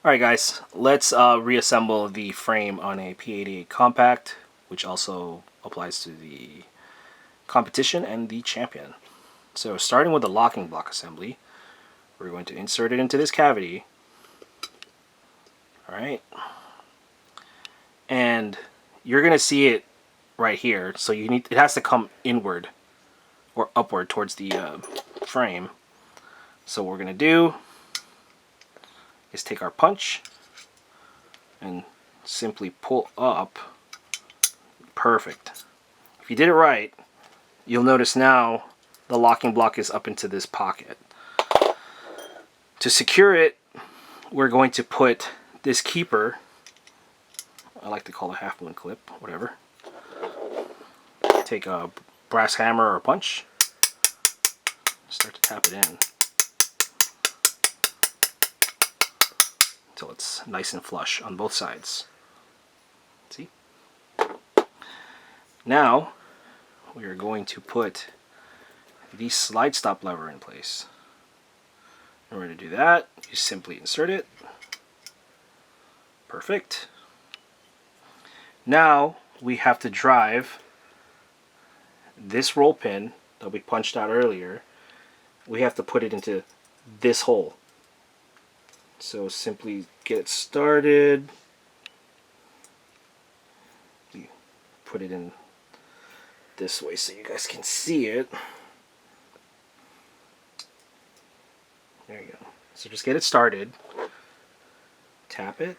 Alright guys, let's reassemble the frame on a P88 compact, which also applies to the competition and the champion. So starting with the locking block assembly, we're going to insert it into this cavity. Alright. And you're going to see it right here, so it has to come inward or upward towards the frame. So what we're going to do is take our punch and simply pull up. Perfect. If you did it right, you'll notice now the locking block is up into this pocket. To secure it, we're going to put this keeper, I like to call it a half moon clip, whatever. Take a brass hammer or a punch, start to tap it in until it's nice and flush on both sides. See? Now we are going to put the slide stop lever in place. In order to do that, you simply insert it. Perfect. Now we have to drive this roll pin that we punched out earlier. We have to put it into this hole. So simply get it started. You put it in this way so you guys can see it. There you go. So just get it started. Tap it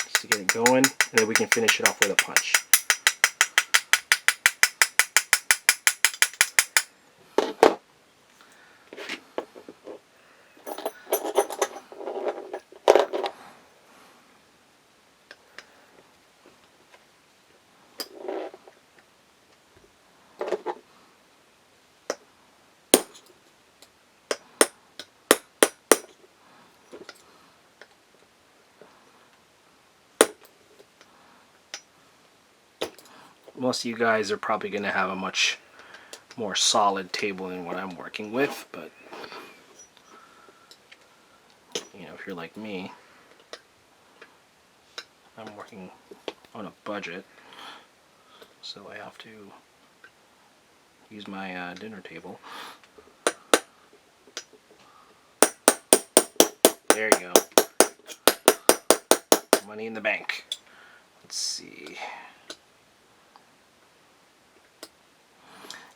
just to get it going, and then we can finish it off with a punch. Most of you guys are probably going to have a much more solid table than what I'm working with, but you know, if you're like me, I'm working on a budget, so I have to use my dinner table. There you go. Money in the bank. Let's see.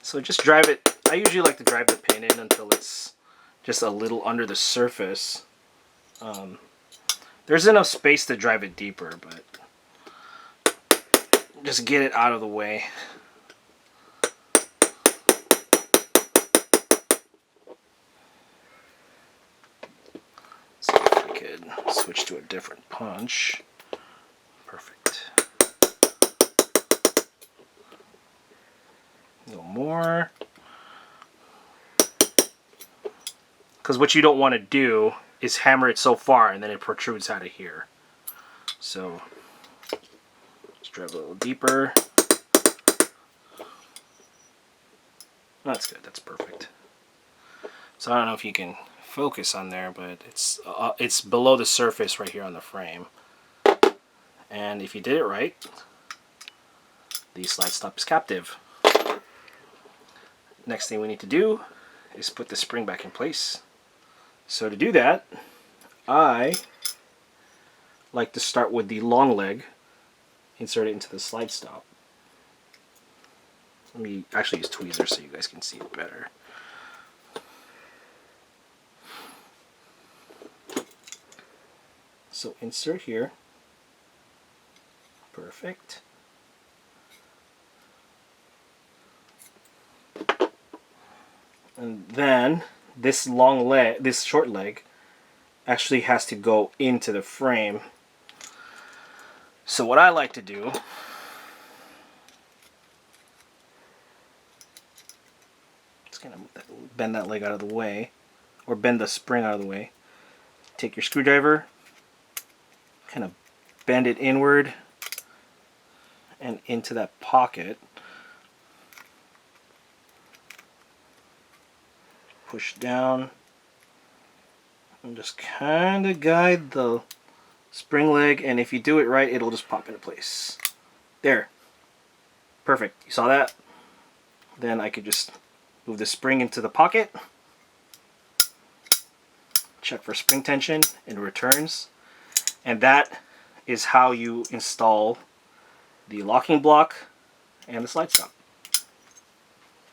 So just drive it. I usually like to drive the pin in until it's just a little under the surface. There's enough space to drive it deeper, but just get it out of the way. So if I could switch to a different punch. Perfect. A little more. Because what you don't want to do is hammer it so far and then it protrudes out of here. So just drive a little deeper. That's good. That's perfect. So I don't know if you can focus on there, but it's below the surface right here on the frame. And if you did it right, the slide stop is captive. Next thing we need to do is put the spring back in place. So to do that, I like to start with the long leg, insert it into the slide stop. Let me actually use tweezers so you guys can see it better. So insert here. Perfect. And then this short leg actually has to go into the frame. So what I like to do is kind of bend that leg out of the way, or bend the spring out of the way. Take your screwdriver, kind of bend it inward and into that pocket. Push down And just kind of guide the spring leg, and if you do it right, it'll just pop into place. There. Perfect. You saw that? Then I could just move the spring into the pocket. Check for spring tension, and it returns. And that is how you install the locking block and the slide stop.